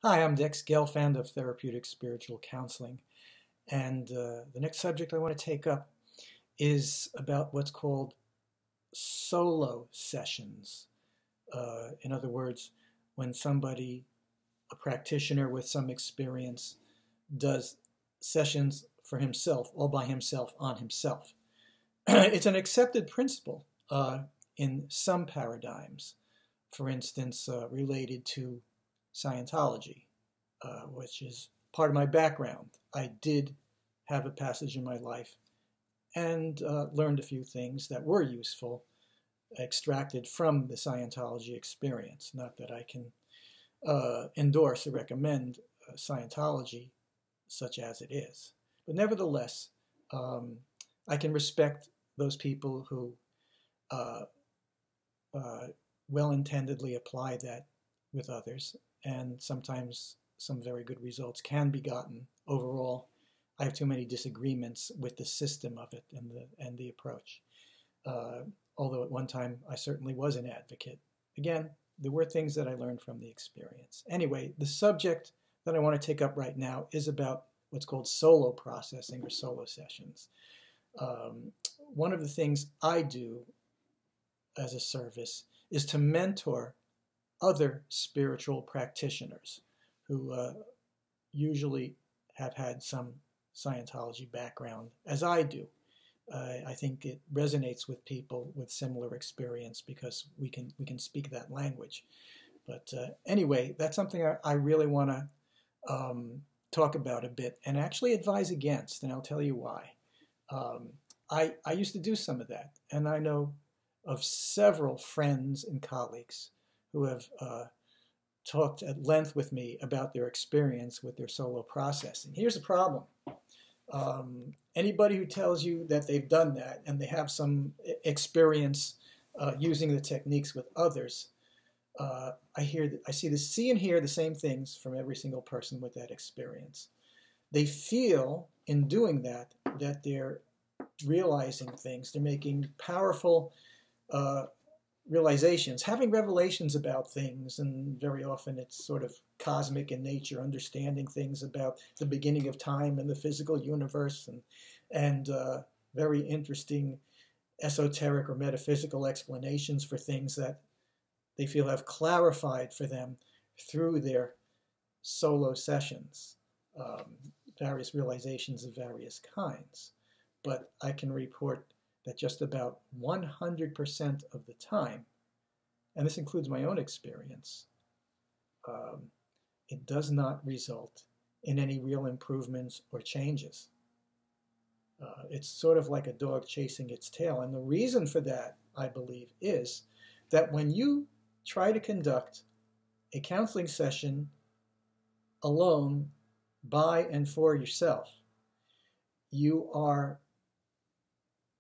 Hi, I'm Dex Gelfand of Therapeutic Spiritual Counseling, and the next subject I want to take up is about what's called solo sessions. In other words, when somebody, a practitioner with some experience, does sessions for himself, all by himself, on himself. It's an accepted principle in some paradigms, for instance, related to Scientology, which is part of my background. I did have a passage in my life and learned a few things that were useful, extracted from the Scientology experience. Not that I can endorse or recommend Scientology such as it is, but nevertheless, I can respect those people who uh, well-intendedly apply that with others, and sometimes some very good results can be gotten. Overall, I have too many disagreements with the system of it and the approach. Although at one time I certainly was an advocate. Again, there were things that I learned from the experience. Anyway, the subject that I want to take up right now is about what's called solo processing or solo sessions. One of the things I do as a service is to mentor other spiritual practitioners who usually have had some Scientology background, as I do. I think it resonates with people with similar experience because we can speak that language. But anyway, that's something I really want to talk about a bit and actually advise against, and I'll tell you why. I used to do some of that, and I know of several friends and colleagues who have talked at length with me about their experience with their solo processing. Here's the problem. Anybody who tells you that they've done that and they have some experience using the techniques with others, I see and hear the same things from every single person with that experience. They feel in doing that they're realizing things, they're making powerful realizations, having revelations about things, and very often it's sort of cosmic in nature, understanding things about the beginning of time and the physical universe, and very interesting esoteric or metaphysical explanations for things that they feel have clarified for them through their solo sessions, various realizations of various kinds. But I can report that just about 100% of the time, and this includes my own experience, it does not result in any real improvements or changes. It's sort of like a dog chasing its tail. And the reason for that, I believe, is that when you try to conduct a counseling session alone, by and for yourself, you are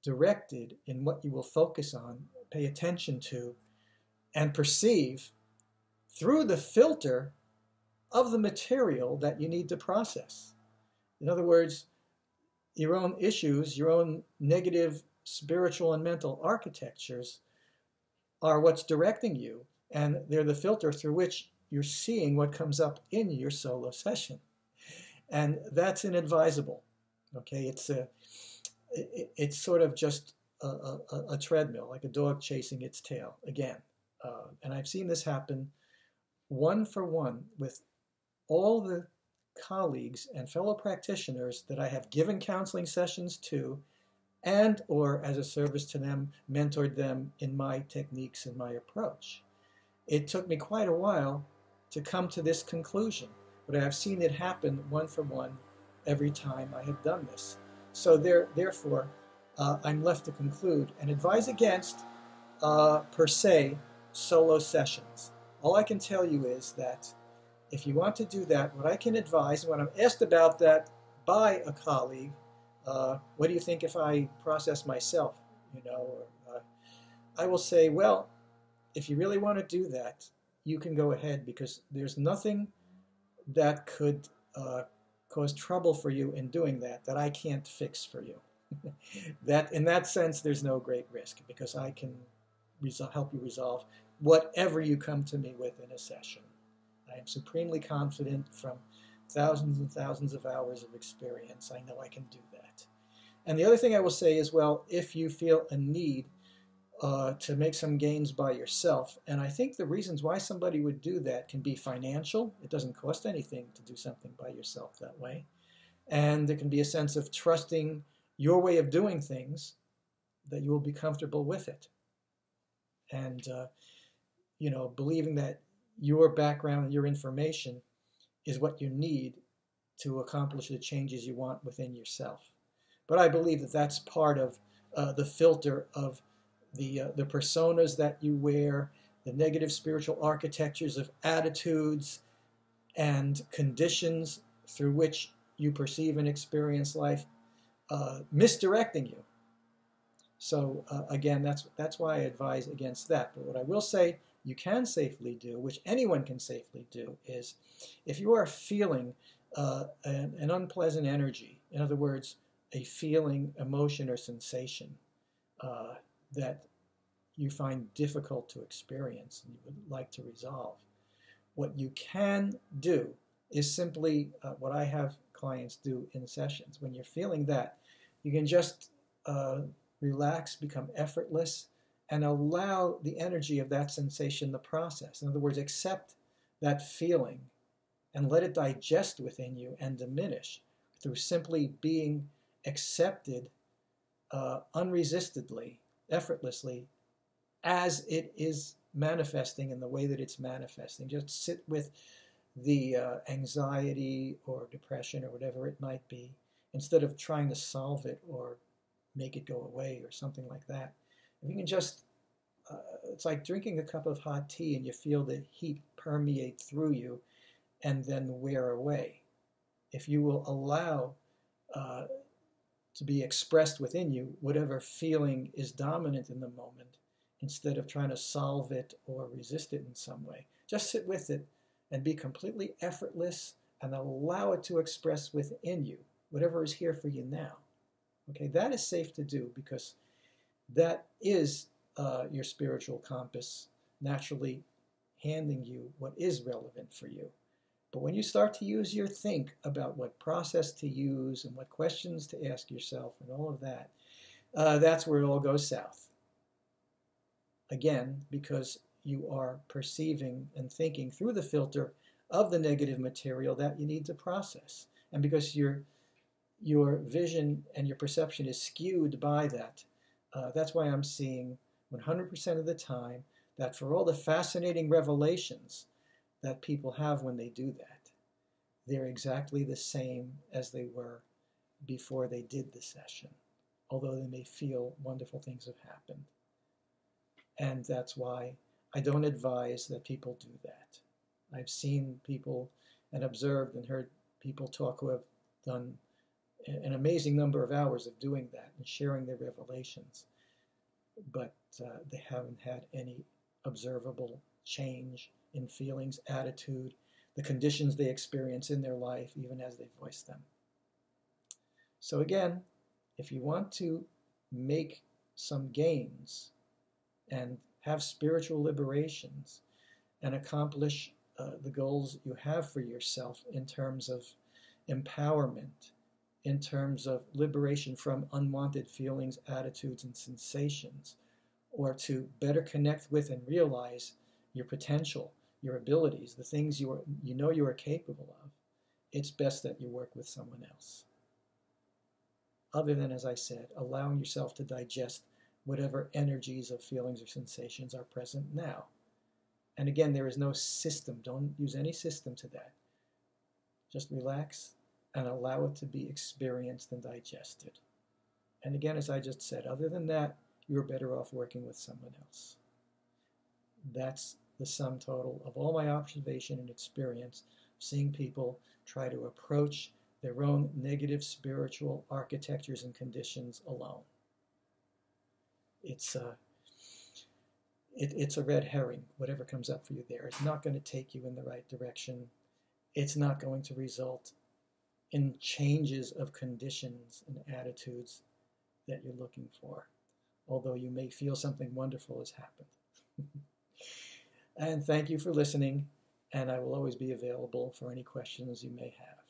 directed in what you will focus on, pay attention to, and perceive through the filter of the material that you need to process. In other words, your own issues, your own negative spiritual and mental architectures are what's directing you, and they're the filter through which you're seeing what comes up in your solo session. And that's inadvisable. Okay, it's sort of just a treadmill, like a dog chasing its tail again. And I've seen this happen one for one with all the colleagues and fellow practitioners that I have given counseling sessions to, and or as a service to them, mentored them in my techniques and my approach. It took me quite a while to come to this conclusion, but I have seen it happen one for one every time I have done this. So therefore, I'm left to conclude and advise against, per se, solo sessions. All I can tell you is that if you want to do that, what I can advise, when I'm asked about that by a colleague, what do you think if I process myself? I will say, well, if you really want to do that, you can go ahead, because there's nothing that could cause trouble for you in doing that I can't fix for you. That in that sense, there's no great risk, because I can help you resolve whatever you come to me with in a session. I am supremely confident from thousands and thousands of hours of experience. I know I can do that. And the other thing I will say is, well, if you feel a need to make some gains by yourself, and I think the reasons why somebody would do that can be financial. It doesn't cost anything to do something by yourself that way. And there can be a sense of trusting your way of doing things, that you will be comfortable with it. And, believing that your background and your information is what you need to accomplish the changes you want within yourself. But I believe that that's part of the filter of the personas that you wear, the negative spiritual architectures of attitudes and conditions through which you perceive and experience life, misdirecting you. So again, that's why I advise against that. But what I will say you can safely do, which anyone can safely do, is if you are feeling an unpleasant energy, in other words, a feeling, emotion, or sensation that you find difficult to experience and you would like to resolve, what you can do is simply what I have clients do in sessions. When you're feeling that, you can just relax, become effortless, and allow the energy of that sensation to process. In other words, accept that feeling and let it digest within you and diminish through simply being accepted unresistedly, effortlessly, as it is manifesting in the way that it's manifesting. Just sit with the anxiety or depression or whatever it might be, instead of trying to solve it or make it go away or something like that. If you can just, it's like drinking a cup of hot tea and you feel the heat permeate through you and then wear away. If you will allow to be expressed within you whatever feeling is dominant in the moment, instead of trying to solve it or resist it in some way, just sit with it and be completely effortless and allow it to express within you whatever is here for you now. Okay, that is safe to do because that is your spiritual compass naturally handing you what is relevant for you. But when you start to use your think about what process to use and what questions to ask yourself and all of that, that's where it all goes south. Again, because you are perceiving and thinking through the filter of the negative material that you need to process. And because your vision and your perception is skewed by that, that's why I'm seeing 100% of the time that for all the fascinating revelations that people have when they do that, they're exactly the same as they were before they did the session, although they may feel wonderful things have happened. And that's why I don't advise that people do that. I've seen people and observed and heard people talk who have done an amazing number of hours of doing that and sharing their revelations, but they haven't had any observable change in feelings, attitude, the conditions they experience in their life, even as they voice them. So again, if you want to make some gains and have spiritual liberations and accomplish the goals you have for yourself in terms of empowerment, in terms of liberation from unwanted feelings, attitudes, and sensations, or to better connect with and realize your potential, your abilities, the things you know you are capable of, it's best that you work with someone else. Other than, as I said, allowing yourself to digest whatever energies of feelings or sensations are present now. And again, there is no system. Don't use any system to that. Just relax and allow it to be experienced and digested. And again, as I just said, other than that, you're better off working with someone else. That's the sum total of all my observation and experience, seeing people try to approach their own negative spiritual architectures and conditions alone. It's a red herring, whatever comes up for you there. It's not going to take you in the right direction. It's not going to result in changes of conditions and attitudes that you're looking for, although you may feel something wonderful has happened. And thank you for listening. and I will always be available for any questions you may have.